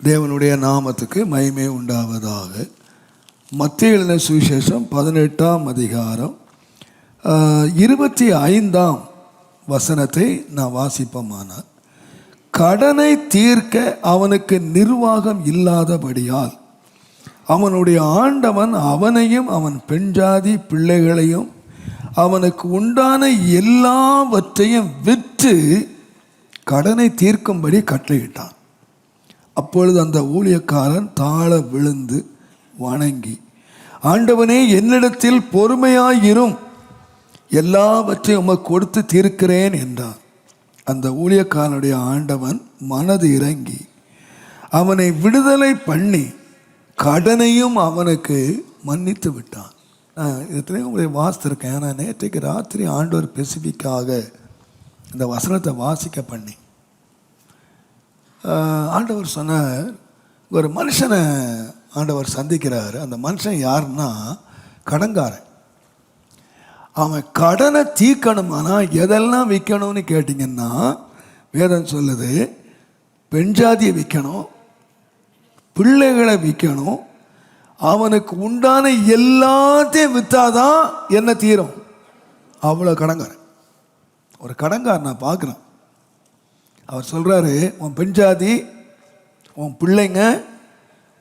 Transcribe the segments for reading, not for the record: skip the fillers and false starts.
தேவனுடைய நாமத்துக்கு மகிமை உண்டாவதாக. மத்தேயு எழுதின சுவிசேஷம் 18ஆம் அதிகாரம் 25ஆம் வசனத்தை நான் வாசிப்போமானால், கடனை தீர்க்க அவனுக்கு நிர்வாகம் இல்லாதபடியால் அவனுடைய ஆண்டவன் அவனையும் அவன் பெண்ஜாதி பிள்ளைகளையும் அவனுக்கு உண்டான எல்லாவற்றையும் விற்று கடனை தீர்க்கும்படி கட்டளையிட்டான். அப்பொழுது அந்த ஊழியக்காரன் தாழ விழுந்து வணங்கி, ஆண்டவனே, என்னிடத்தில் பொறுமையாயிரும், எல்லாவற்றையும் உமக்கு கொடுத்து தீர்க்கிறேன் என்றான். அந்த ஊழியக்காரனுடைய ஆண்டவன் மனது இறங்கி அவனை விடுதலை பண்ணி கடனையும் அவனுக்கு மன்னித்து விட்டான். நான் இதுலேயும் உங்களை வாசித்திருக்கேன். ஆனால் நேற்றைக்கு ராத்திரி ஆண்டவர் ஸ்பெசிஃபிக்காக இந்த வசனத்தை வாசிக்க பண்ணி ஆண்டவர் சொன்னார், ஒரு மனுஷனை ஆண்டவர் சந்திக்கிறார். அந்த மனுஷன் யாருன்னா கடன்காரன். அவன் கடனை தீர்க்கணுமானா எதெல்லாம் விற்கணும்னு கேட்டிங்கன்னா, வேதம் சொல்லுது, பெண்ஜாதியை விற்கணும், பிள்ளைகளை விற்கணும், அவனுக்கு உண்டான எல்லாத்தையும் விற்றாதான் என்ன தீரும். அவ்வளோ கடன்காரன். ஒரு கடன்காரன் நான் பார்க்குறேன். அவர் சொல்கிறாரு, உன் பெண்ஜாதி, உன் பிள்ளைங்க,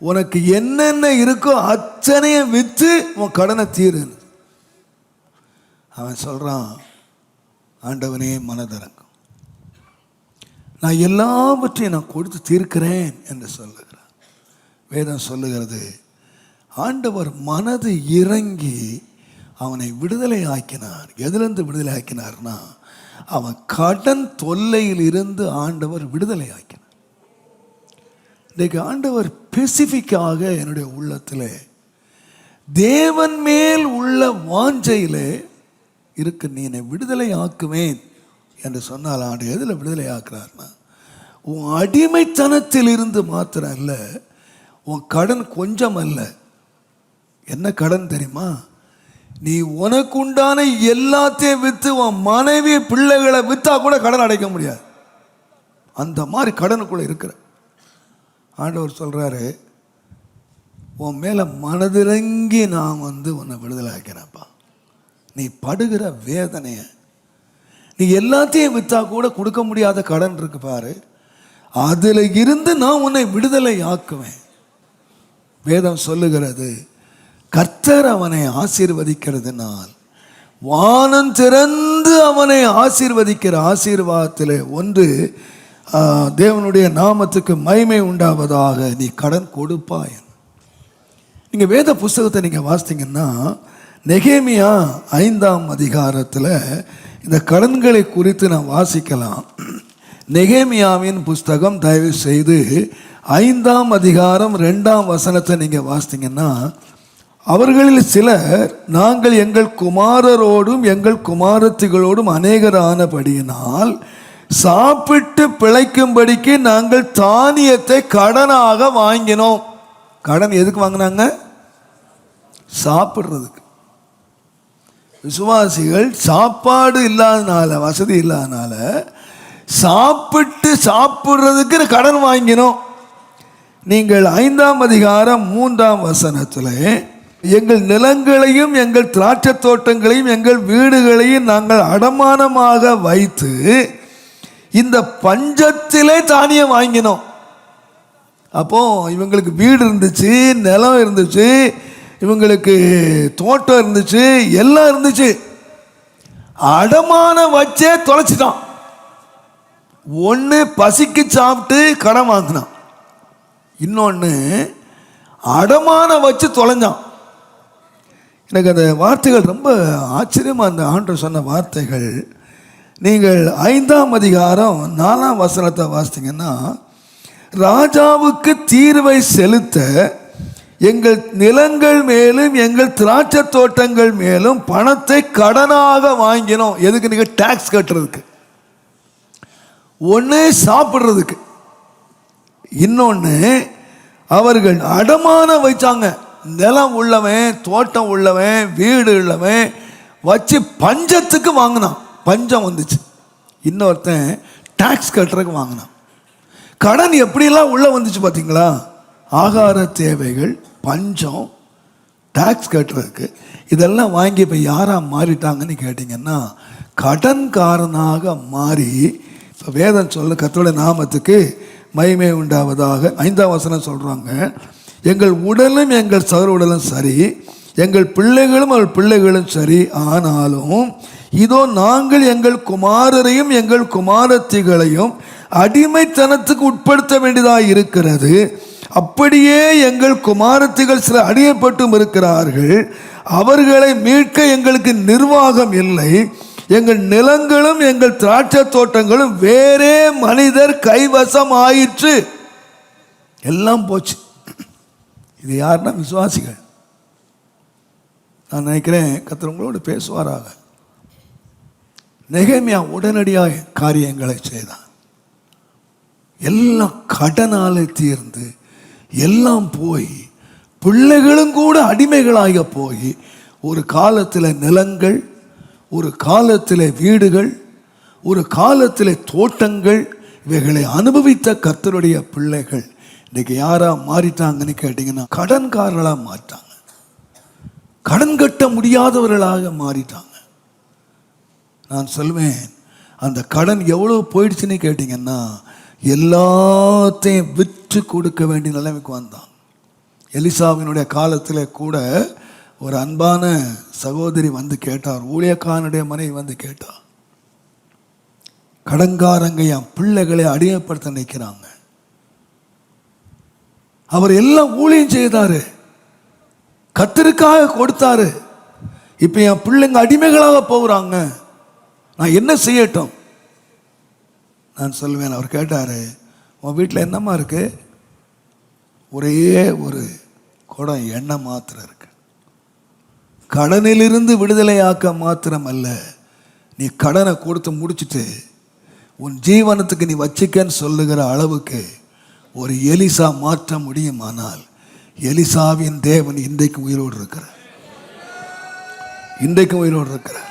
உனக்கு என்னென்ன இருக்கோ அத்தனையும் விற்று உன் கடனை தீருன்னு. அவன் சொல்கிறான், ஆண்டவனே மனதிறங்கும், நான் எல்லாவற்றையும் நான் கொடுத்து தீர்க்கிறேன் என்று சொல்லுகிறான். வேதம் சொல்லுகிறது, ஆண்டவர் மனது இறங்கி அவனை விடுதலை ஆக்கினார். எதிலிருந்து விடுதலை ஆக்கினார்னா, அவன் கடன் தொல்லையில் இருந்து ஆண்டவர் விடுதலை ஆக்கினார். இன்றைக்கு ஆண்டவர் ஸ்பெசிஃபிக்காக என்னுடைய உள்ளத்தில் தேவன் மேல் உள்ள வாஞ்சையில் இருக்கு, நீ என்னை விடுதலை ஆக்குவேன் என்று சொன்னால், ஆண்டு எதில் விடுதலை ஆக்குறார்னா, உன் அடிமைத்தனத்தில் இருந்து மாத்திரம் அல்ல, உன் கடன் கொஞ்சம் அல்ல. என்ன கடன் தெரியுமா? நீ உனக்கு உண்டான எல்லாத்தையும் விற்று உன் மனைவி பிள்ளைகளை விற்றா கூட கடன் அடைக்க முடியாது. அந்த மாதிரி கடனுக்குள்ளே இருக்கிற ஆண்டவர் சொல்கிறாரு, உன் மேலே மனதிறங்கி நான் உன்னை விடுதலை ஆக்கிறேன்ப்பா. நீ படுகிற வேதனையை, நீ எல்லாத்தையும் விற்றா கூட கொடுக்க முடியாத கடன் இருக்கு பாரு, அதில் இருந்து நான் உன்னை விடுதலை ஆக்குவேன். வேதம் சொல்லுகிறது, கர்த்தர் அவனை ஆசீர்வதிக்கிறதுனால் வானம் திறந்து அவனை ஆசீர்வதிக்கிற ஆசீர்வாதத்தில் ஒன்று, தேவனுடைய நாமத்துக்கு மகிமை உண்டாவதாக, நீ கடன் கொடுப்பாய். நீங்கள் வேத புஸ்தகத்தை நீங்கள் வாசித்தீங்கன்னா, நெகேமியா 5ஆம் அதிகாரத்தில் இந்த கடன்களை குறித்து நான் வாசிக்கலாம். நெகேமியாவின் புஸ்தகம் தயவு செய்து 5ஆம் அதிகாரம் 2ஆம் வசனத்தை நீங்கள் வாசித்தீங்கன்னா, அவர்களில் சிலர், நாங்கள் எங்கள் குமாரரோடும் எங்கள் குமாரத்திகளோடும் அநேகரானபடியினால் சாப்பிட்டு பிழைக்கும்படிக்கு நாங்கள் தானியத்தை கடனாக வாங்கினோம். கடன் எதுக்கு வாங்கினாங்க? சாப்பிட்றதுக்கு. விசுவாசிகள் சாப்பாடு இல்லாதனால, வசதி இல்லாதனால சாப்பிட்றதுக்கு கடன் வாங்கினோம். நீங்கள் 5ஆம் அதிகாரம் 3ஆம் வசனத்தில், எங்கள் நிலங்களையும் எங்கள் திராட்சை தோட்டங்களையும் எங்கள் வீடுகளையும் நாங்கள் அடமானமாக வைத்து இந்த பஞ்சத்திலே தானியம் வாங்கினோம். அப்போ இவங்களுக்கு வீடு இருந்துச்சு, நிலம் இருந்துச்சு, இவங்களுக்கு தோட்டம் இருந்துச்சு, எல்லாம் இருந்துச்சு. அடமானம் வச்சே தொலைச்சிட்டான். ஒன்று பசிக்கு சாப்பிட்டு கடன் வாங்கினான், இன்னொன்று அடமானம் வச்சு தொலைஞ்சான். எனக்கு அந்த வார்த்தைகள் ரொம்ப ஆச்சரியமாக, அந்த ஆண்டவர் சொன்ன வார்த்தைகள். நீங்கள் 5ஆம் அதிகாரம் 4ஆம் வசனத்தை வாசித்தீங்கன்னா, ராஜாவுக்கு தீர்வை செலுத்த எங்கள் நிலங்கள் மேலும் எங்கள் திராட்சை தோட்டங்கள் மேலும் பணத்தை கடனாக வாங்கினோம். எதுக்கு? நீங்கள் டாக்ஸ் கட்டுறதுக்கு. ஒன்று சாப்பிட்றதுக்கு, இன்னொன்று அவர்கள் அடமானம் வைச்சாங்க. நிலம் உள்ளவன், தோட்டம் உள்ளவன், வீடு உள்ளவன் வச்சு பஞ்சத்துக்கு வாங்கினான். பஞ்சம் வந்துச்சு. இன்னொருத்தன் டாக்ஸ் கட்டுறதுக்கு வாங்கினான். கடன் எப்படிலாம் உள்ள வந்துச்சு பார்த்தீங்களா? ஆகார தேவைகள், பஞ்சம், டாக்ஸ் கட்டுறதுக்கு இதெல்லாம் வாங்கி இப்போ யாரா மாறிட்டாங்கன்னு கேட்டிங்கன்னா கடன்காரனாக மாறி, இப்போ வேதம் சொல்ல கர்த்தருடைய நாமத்துக்கு மகிமை உண்டாவதாக 5ஆம் வசனம் சொல்கிறாங்க, எங்கள் உடலும் எங்கள் சகோதர உடலும் சரி, எங்கள் பிள்ளைகளும் அவள் பிள்ளைகளும் சரி, ஆனாலும் இதோ நாங்கள் எங்கள் குமாரரையும் எங்கள் குமாரத்திகளையும் அடிமைத்தனத்துக்கு உட்படுத்த வேண்டியதாக இருக்கிறது. அப்படியே எங்கள் குமாரத்திகள் சில அடிமைப்பட்டும் இருக்கிறார்கள். அவர்களை மீட்க எங்களுக்கு நிர்வாகம் இல்லை. எங்கள் நிலங்களும் எங்கள் திராட்சை தோட்டங்களும் வேறே மனிதர் கைவசம் ஆயிற்று. எல்லாம் போச்சு. இது யாருன்னா விசுவாசிகள். நான் நினைக்கிறேன் கர்த்தர் உங்களோடு பேசுவாராக. நெகேமியா உடனடியாக காரியங்களை செய்தான். எல்லாம் கடனாலே தீர்ந்து எல்லாம் போய் பிள்ளைகளும் கூட அடிமைகளாக போய் ஒரு காலத்தில் நிலங்கள், ஒரு காலத்தில் வீடுகள், ஒரு காலத்தில் தோட்டங்கள், இவைகளை அனுபவித்த கர்த்தருடைய பிள்ளைகள் இன்னைக்கு யாரா மாறிட்டாங்கன்னு கேட்டிங்கன்னா கடன்காரர்களாக மாறிட்டாங்க. கடன் கட்ட முடியாதவர்களாக மாறிட்டாங்க. நான் சொல்வேன், அந்த கடன் எவ்வளோ போயிடுச்சுன்னு கேட்டிங்கன்னா எல்லாத்தையும் விற்று கொடுக்க வேண்டிய நிலைமைக்கு வந்தான். எலிசாவினுடைய காலத்தில் கூட ஒரு அன்பான சகோதரி வந்து கேட்டார், ஊழியக்காரனுடைய மனைவி வந்து கேட்டார், கடன்காரங்க என் பிள்ளைகளை அடிமைப்படுத்த நினைக்கிறாங்க. அவர் எல்லாம் ஊழியம் செய்தாரு, கர்த்தருக்காக கொடுத்தாரு. இப்போ என் பிள்ளைங்க அடிமைகளாக போகிறாங்க, நான் என்ன செய்யட்டும்? நான் சொல்லுவேன், அவர் கேட்டார், உன் வீட்டில் என்னம்மா இருக்கு? ஒரே ஒரு குடம் எண்ணெய் மாத்திரம் இருக்கு. கடனிலிருந்து விடுதலையாக்க மாத்திரம் அல்ல, நீ கடனை கொடுத்து முடிச்சுட்டு உன் ஜீவனத்துக்கு நீ வச்சிக்கன்னு சொல்லுகிற அளவுக்கு ஒரு எலிசா மாற்ற முடியுமானால் எலிசாவின் தேவன் இன்றைக்கு உயிரோடு இருக்கிறார். இன்றைக்கும் உயிரோடு இருக்கிறார்.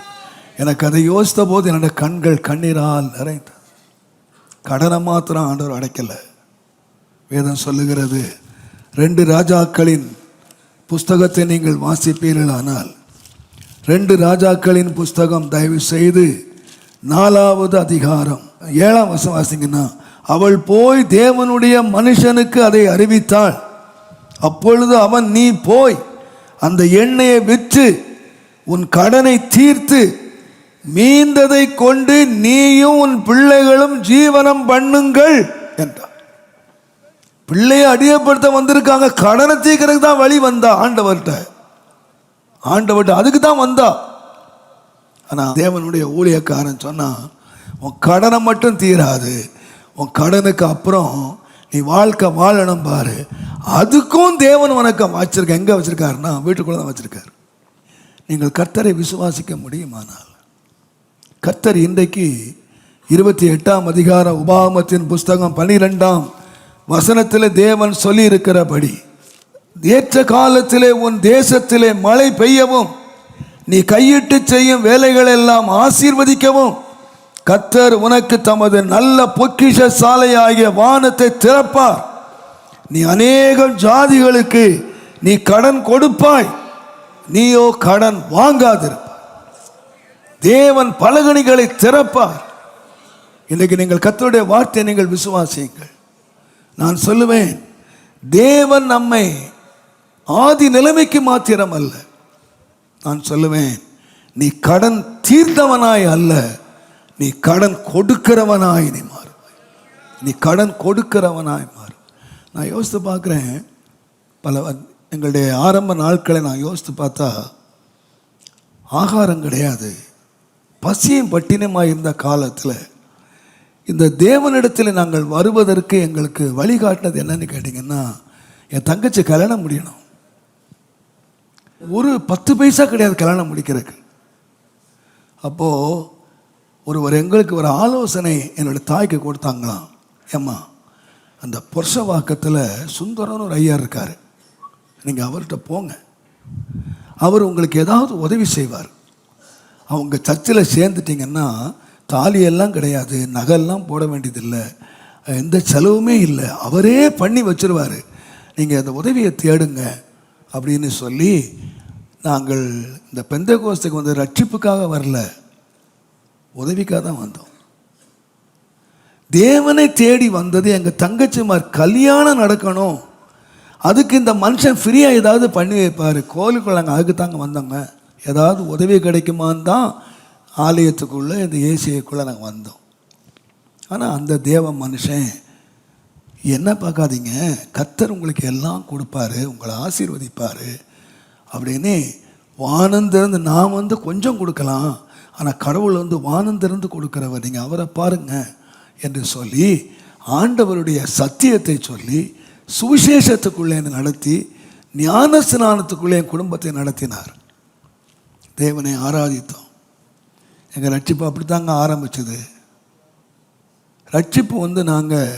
எனக்கு அதை யோசித்த போது என்னுடைய கண்கள் கண்ணீரால் நிறைந்தது. கடனை மாத்திரம் ஆண்டவர் அடைக்கல. வேதம் சொல்லுகிறது, 2 ராஜாக்களின் புஸ்தகத்தை நீங்கள் வாசிப்பீர்கள். ஆனால் 2 ராஜாக்களின் புஸ்தகம் தயவு செய்து 4வது அதிகாரம் 7ஆம் வசனம் வாசிங்கன்னா, அவள் போய் தேவனுடைய மனுஷனுக்கு அதை அறிவித்தாள். அப்பொழுது அவன், நீ போய் அந்த எண்ணெயை விற்று உன் கடனை தீர்த்து மீந்ததை கொண்டு நீயும் உன் பிள்ளைகளும் ஜீவனம் பண்ணுங்கள் என்றார். பிள்ளையை அடிமைப்படுத்த வந்திருக்காங்க, கடனை தீர்க்கிறதுக்கு தான் வழி வந்தா ஆண்டவர்கிட்ட. அதுக்கு தான் வந்தா. ஆனால் தேவனுடைய ஊழியக்காரன் சொன்னா, உன் கடனை மட்டும் தீராது, உன் கடனுக்கு அப்புறம் நீ வாழ்க்கை வாழணும் பாரு. அதுக்கும் தேவன் வணக்கம் வச்சிருக்க. எங்கே வச்சிருக்காருன்னா வீட்டுக்குள்ள தான் வச்சிருக்காரு. நீங்கள் கர்த்தரை விசுவாசிக்க முடியுமானால், கர்த்தர் இன்றைக்கு 28ஆம் அதிகார உபாகமத்தின் புஸ்தகம் 12ஆம் வசனத்தில் தேவன் சொல்லி இருக்கிறபடி, ஏற்ற காலத்திலே உன் தேசத்திலே மழை பெய்யவும் நீ கையிட்டு செய்யும் வேலைகள் எல்லாம் ஆசீர்வதிக்கவும் கர்த்தர் உனக்கு தமது நல்ல பொக்கிஷ சாலையாகிய வானத்தை திறப்பார். நீ அநேகம் ஜாதிகளுக்கு நீ கடன் கொடுப்பாய், நீயோ கடன் வாங்காதிருப்பாய். தேவன் பலகணிகளை திறப்பார். இன்றைக்கு நீங்கள் கர்த்தருடைய வார்த்தையை நீங்கள் விசுவாசியுங்கள். நான் சொல்லுவேன், தேவன் நம்மை ஆதி நிலைமைக்கு மாத்திரம் அல்ல, நான் சொல்லுவேன், நீ கடன் தீர்ந்தவனாய் அல்ல, நீ கடன் கொடுக்கிறவனாய் நீ மாறுவாய். நீ கடன் கொடுக்கிறவனாய் மாறு. நான் யோசித்து பார்க்குறேன், பல எங்களுடைய ஆரம்ப நாட்களை நான் யோசித்து பார்த்தா, ஆகாரம் கிடையாது, பசியும் பட்டினமாக இருந்த காலத்தில் இந்த தேவனிடத்தில் நாங்கள் வருவதற்கு எங்களுக்கு வழிகாட்டினது என்னன்னு கேட்டிங்கன்னா, என் தங்கச்சி கல்யாணம் முடியணும். ஒரு 10 பைசா கிடையாது கல்யாணம் முடிக்கிறதுக்கு. அப்போது எங்களுக்கு ஒரு ஆலோசனை என்னோடய தாய்க்கு கொடுத்தாங்களாம். ஏம்மா, அந்த புருஷவாக்கத்தில் சுந்தரன்னு ஒரு ஐயா இருக்கார், நீங்கள் அவர்கிட்ட போங்க, அவர் உங்களுக்கு ஏதாவது உதவி செய்வார். அவங்க சர்ச்சில் சேர்ந்துட்டிங்கன்னா தாலியெல்லாம் கிடையாது, நகையெல்லாம் போட வேண்டியதில்லை, எந்த செலவுமே இல்லை, அவரே பண்ணி வச்சிருவார், நீங்கள் அந்த உதவியை தேடுங்க அப்படின்னு சொல்லி நாங்கள் இந்த பெந்தெகோஸ்துக்கு வந்து ரட்சிப்புக்காக வரல, உதவிக்காக தான் வந்தோம். தேவனை தேடி வந்தது எங்கள் தங்கச்சிமார் கல்யாணம் நடக்கணும், அதுக்கு இந்த மனுஷன் ஃப்ரீயாக ஏதாவது பண்ணி வைப்பார், கோயிலுக்குள்ள நாங்கள் அதுக்கு தாங்க வந்தோங்க, ஏதாவது உதவி கிடைக்குமான்னு தான் ஆலயத்துக்குள்ளே இந்த ஏசியக்குள்ளே நாங்கள் வந்தோம். ஆனால் அந்த தேவ மனுஷன் என்ன பார்க்காதீங்க, கர்த்தர் உங்களுக்கு எல்லாம் கொடுப்பாரு, உங்களை ஆசீர்வதிப்பார் அப்படின்னு வானந்திருந்து நான் வந்து கொஞ்சம் கொடுக்கலாம், ஆனால் கடவுள் வந்து வானந்திருந்து கொடுக்குறவர், நீங்கள் அவரை பாருங்க என்று சொல்லி ஆண்டவருடைய சத்தியத்தை சொல்லி சுவிசேஷத்துக்குள்ளே நடத்தி ஞான ஸ்நானத்துக்குள்ளே என் குடும்பத்தை நடத்தினார். தேவனை ஆராதித்தோம். எங்கள் ரட்சிப்பு அப்படித்தாங்க ஆரம்பிச்சது. ரட்சிப்பு வந்து நாங்கள்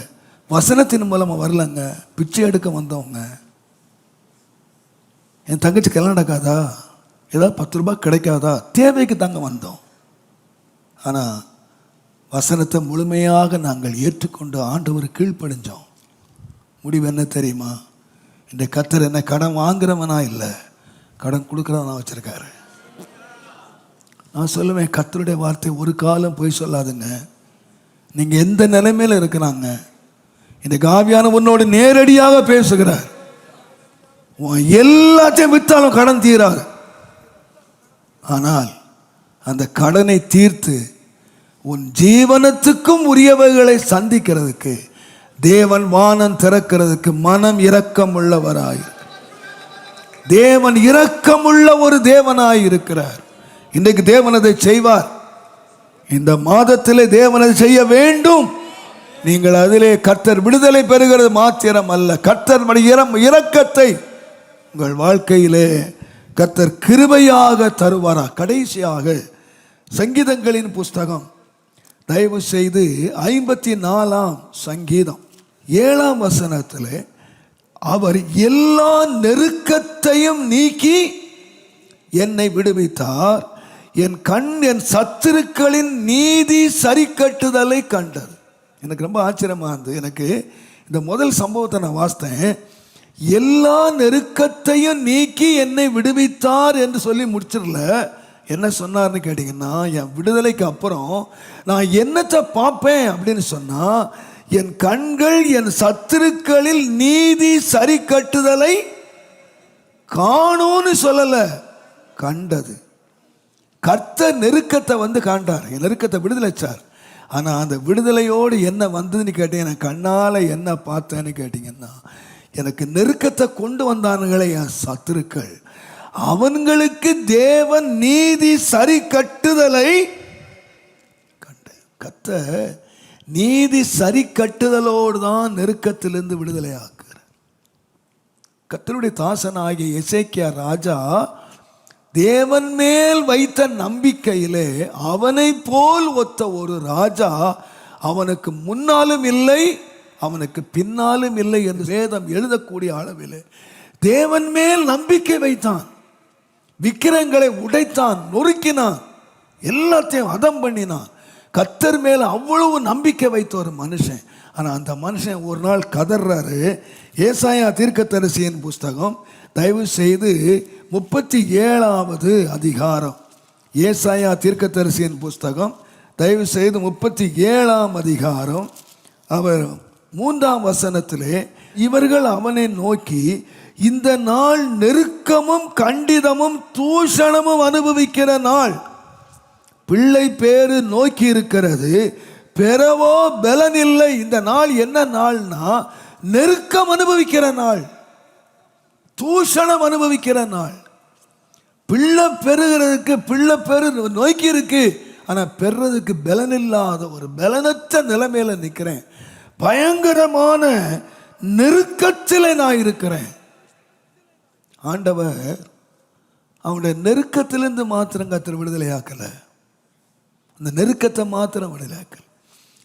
வசனத்தின் மூலமாக வரலங்க, பிச்சை எடுக்க வந்தவங்க. என் தங்கச்சி கல்யாணம் நடக்காதா, ஏதாவது 10 ரூபாய் கிடைக்காதா, தேவைக்கு தாங்க வந்தோம். ஆனால் வசனத்தை முழுமையாக நாங்கள் ஏற்றுக்கொண்டு ஆண்டவர் கீழ்ப்படிஞ்சோம். முடிவு என்ன தெரியுமா? இந்த கர்த்தர் என்ன கடன் வாங்குறவனா இல்லை, கடன் கொடுக்குறவனா வச்சிருக்காரு. நான் சொல்லுவேன், கர்த்தருடைய வார்த்தை ஒரு காலம் போய் சொல்லாதுங்க. நீங்கள் எந்த நிலைமையில் இருக்கிறாங்க, இந்த ஆவியான உன்னோடு நேரடியாக பேசுகிறார். எல்லாத்தையும் வித்தாலும் கடன் தீராது. ஆனால் அந்த கடனை தீர்த்து உன் ஜீவனத்துக்கும் உரியவைகளை சந்திக்கிறதுக்கு தேவன் வானம் திறக்கிறதுக்கு மனம் இரக்கம் உள்ளவராய், தேவன் இரக்கமுள்ள ஒரு தேவனாய் இருக்கிறார். இன்றைக்கு தேவன் அதை செய்வார். இந்த மாதத்திலே தேவன் அதை செய்ய வேண்டும். நீங்கள் அதிலே கர்த்தர் விடுதலை பெறுகிறது மாத்திரம் அல்ல, கர்த்தர் இரக்கத்தை உங்கள் வாழ்க்கையிலே கர்த்தர் கிருபையாக தருவாரா. கடைசியாக சங்கீதங்களின் புஸ்தகம் தயவு செய்து 54ஆம் சங்கீதம் 7ஆம் வசனத்தில் அவர் எல்லா நெருக்கத்தையும் நீக்கி என்னை விடுவித்தார், என் கண் என் சத்துருக்களின் நீதி சரி கட்டுதலை கண்டது. எனக்கு ரொம்ப ஆச்சரியமா இருந்தது. எனக்கு இந்த முதல் சம்பவத்தை நான் வாசித்தேன். எல்லா நெருக்கத்தையும் நீக்கி என்னை விடுவித்தார் என்று சொல்லி முடிச்சிடல. என்ன சொன்னார்னு கேட்டிங்கன்னா, என் விடுதலைக்கு அப்புறம் நான் என்னத்தை பார்ப்பேன் அப்படின்னு சொன்னால், என் கண்கள் என் சத்துருக்களில் நீதி சரி கட்டுதலை காணும்னு சொல்லலை, கண்டது. கர்த்தர் நெருக்கத்தை வந்து காண்டார், என் நெருக்கத்தை விடுதலைச்சார். ஆனால் அந்த விடுதலையோடு என்ன வந்ததுன்னு கேட்டீங்கன்னா, கண்ணால் என்ன பார்த்தேன்னு கேட்டிங்கன்னா, எனக்கு நெருக்கத்தை கொண்டு வந்தானுங்களே என் சத்துருக்கள், அவன்களுக்கு தேவன் நீதி சரி கட்டுதலை கண்ட. கர்த்தர் நீதி சரி கட்டுதலோடு தான் நெருக்கத்திலிருந்து விடுதலை ஆக்குறார். கர்த்தருடைய தாசன் ஆகிய எசேக்கியா ராஜா தேவன் மேல் வைத்த நம்பிக்கையிலே அவனை போல் ஒத்த ஒரு ராஜா அவனுக்கு முன்னாலும் இல்லை, அவனுக்கு பின்னாலும் இல்லை என்று வேதம் எழுதக்கூடிய அளவில் தேவன் மேல் நம்பிக்கை வைத்தான். விக்கிரங்களை உடைத்தான், நொறுக்கினான், எல்லாத்தையும் அதம் பண்ணினான். கர்த்தர் மேல் அவ்வளவு நம்பிக்கை வைத்த ஒரு மனுஷன். ஆனால் அந்த மனுஷன் ஒரு நாள் கதறாரு. ஏசாயா தீர்க்கதரிசியின் புஸ்தகம் தயவு செய்து 37வது அதிகாரம், ஏசாயா தீர்க்கதரிசியின் புஸ்தகம் தயவு செய்து 37ஆம் அதிகாரம், அவர் 3ஆம் வசனத்திலே, இவர்கள் அவனை நோக்கி இந்த நாள் நெருக்கமும் கண்டிதமும் தூஷணமும் அனுபவிக்கிற நாள், பிள்ளை பேரு நோக்கி இருக்கிறது, பெறவோ பலன் இல்லை. இந்த நாள் என்ன நாள்னா, நெருக்கம் அனுபவிக்கிற நாள், தூஷணம் அனுபவிக்கிற நாள். பிள்ளை பெறுகிறதுக்கு பிள்ளை பெரு நோக்கி இருக்கு, ஆனால் பெறுறதுக்கு பலன் இல்லாத ஒரு பலனற்ற நிலைமையில நிற்கிறேன். பயங்கரமான நெருக்கத்தில் நான் இருக்கிறேன். ஆண்டவர் அவனுடைய நெருக்கத்திலிருந்து மாத்திரம் கர்த்தர் விடுதலையாக்கல, அந்த நெருக்கத்தை மாத்திரம் விடுதலையாக்கல,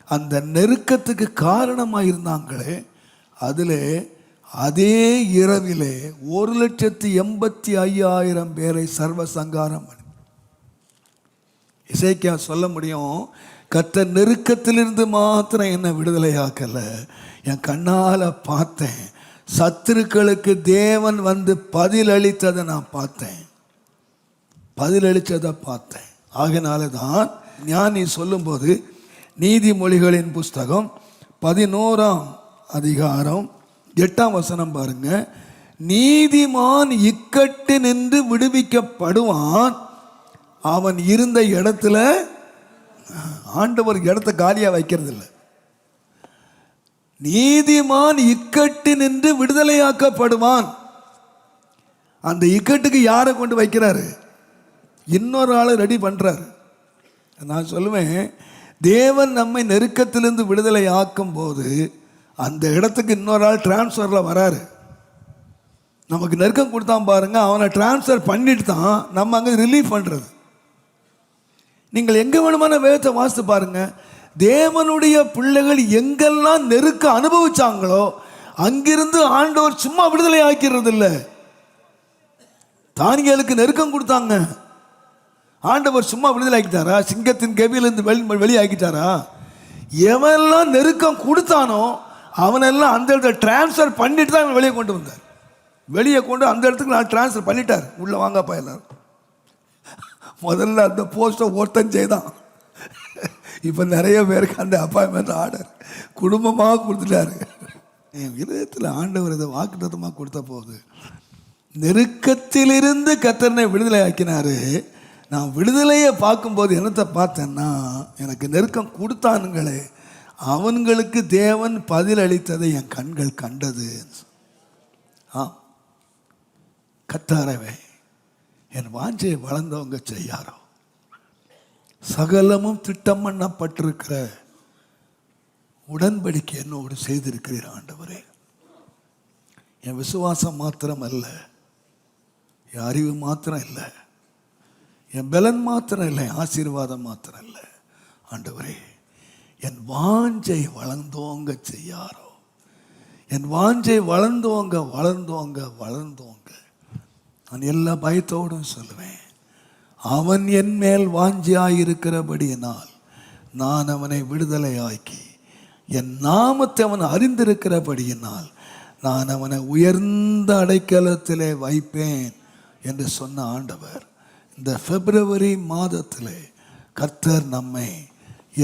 அந்த நெருக்கத்துக்கு காரணமாக இருந்தாங்களே, அதில் அதே இரவிலே 1,85,000 பேரை சர்வ சங்காரம் பண்ணி. எசேக்கியா சொல்ல முடியும், கர்த்தர் நெருக்கத்திலிருந்து மாத்திரம் என்னை விடுதலையாக்கல, என் கண்ணால் பார்த்தேன். சத்துருக்களுக்கு தேவன் வந்து பதிலளித்ததை நான் பார்த்தேன், பதிலளித்ததை பார்த்தேன். ஆகினால தான் ஞானி சொல்லும்போது நீதிமொழிகளின் புஸ்தகம் 11ஆம் அதிகாரம் 8ஆம் வசனம் பாருங்க. நீதிமான் இக்கட்டு நின்று விடுவிக்கப்படுவான், அவன் இருந்த இடத்துல ஆண்டவர் இடத்த காலியா வைக்கிறது இல்லை. நீதிமான் இக்கட்டு நின்று விடுதலையாக்கப்படுவான். அந்த இக்கட்டுக்கு யாரை கொண்டு வைக்கிறாரு? இன்னொரு ஆளை ரெடி பண்றாரு. நான் சொல்லுவேன், தேவன் நம்மை நெருக்கத்திலிருந்து விடுதலை ஆக்கும் போது அந்த இடத்துக்கு இன்னொரு ஆள் டிரான்ஸ்ஃபர்ல வராரு. நமக்கு நெருக்கம் கொடுத்தான் பாருங்க, அவனை டிரான்ஸ்ஃபர் பண்ணிட்டு தான் நம்ம அங்கே ரிலீஃப் பண்றது. நீங்கள் எங்க வேணுமான வேதத்தை வாசித்து பாருங்க. தேவனுடைய பிள்ளைகள் எங்கெல்லாம் நெருக்க அனுபவிச்சாங்களோ அங்கிருந்து ஆண்டவர் சும்மா விடுதலை ஆக்கிறது இல்லை. தானியேலுக்கு நெருக்கம் கொடுத்தாங்க, ஆண்டவர் சும்மா விடுதலை ஆக்கிட்டாரா? சிங்கத்தின் கெபியிலிருந்து வெளியாக்கிட்டாரா? எவெல்லாம் நெருக்கம் கொடுத்தானோ அவனெல்லாம் அந்த இடத்துல டிரான்ஸ்ஃபர் பண்ணிட்டு தான் வெளியே கொண்டு வந்தார். வெளியே கொண்டு அந்த இடத்துக்கு நான் டிரான்ஸ்ஃபர் பண்ணிட்டார். உள்ள வாங்கப்பா எல்லாரும். முதல்ல அந்த போஸ்ட்டை ஒருத்தன் செய்தான், இப்போ நிறைய பேருக்கு அந்த அப்பாயின்மெண்ட் ஆர்டர் குடும்பமாக கொடுத்துட்டாரு. என் விதத்தில் ஆண்டவர் இதை வாக்குத்தத்தமாக கொடுத்த போது நெருக்கத்திலிருந்து கர்த்தரை விடுதலை ஆக்கினாரு. நான் விடுதலையை பார்க்கும்போது என்னத்தை பார்த்தேன்னா, எனக்கு நெருக்கம் கொடுத்தானுங்களே அவன்களுக்கு தேவன் பதில் அளித்ததை என் கண்கள் கண்டது. கர்த்தாரவே, என் வாஞ்சையை வளர்ந்தவங்க செய்யாரோ, சகலமும் திட்டம் பண்ணப்பட்டிருக்கிற உடன்படிக்கை என்னோடு செய்திருக்கிறீர் ஆண்டவரே. என் விசுவாசம் மாத்திரம் அல்ல, என் அறிவு மாத்திரம் இல்லை, என் பலன் மாத்திரம் இல்லை, ஆசீர்வாதம் மாத்திரம் இல்லை ஆண்டவரே, என் வாஞ்சை வளர்ந்தோங்க செய்யாரோ. என் வாஞ்சை வளர்ந்தோங்க வளர்ந்தோங்க வளர்ந்தோங்க. நான் எல்லா பயத்தோடும் சொல்லுவேன், அவன் என் மேல் வாஞ்சியாயிருக்கிறபடியினால் நான் அவனை விடுதலை ஆக்கி, என் நாமத்தை அவன் அறிந்திருக்கிறபடியினால் நான் அவனை உயர்ந்த அடைக்கலத்திலே வைப்பேன் என்று சொன்ன ஆண்டவர் இந்த பிப்ரவரி மாதத்திலே கர்த்தர் நம்மை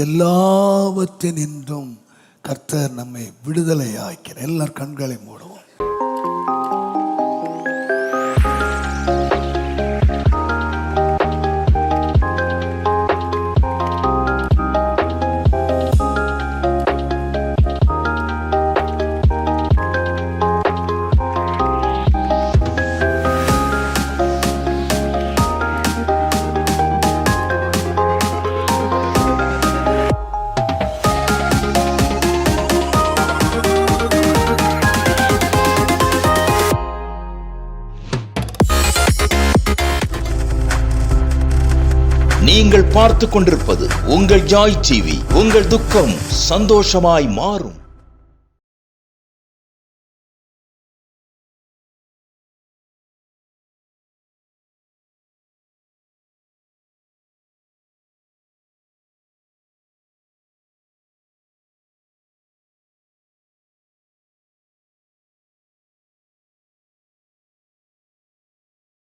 எல்லாவற்றினின்றும் கர்த்தர் நம்மை விடுதலை ஆக்கிறார். எல்லார் கண்களை மூடுவோம். நீங்கள் பார்த்து கொண்டிருப்பது உங்கள் ஜாய் டிவி. உங்கள் துக்கம் சந்தோஷமாய் மாறும்.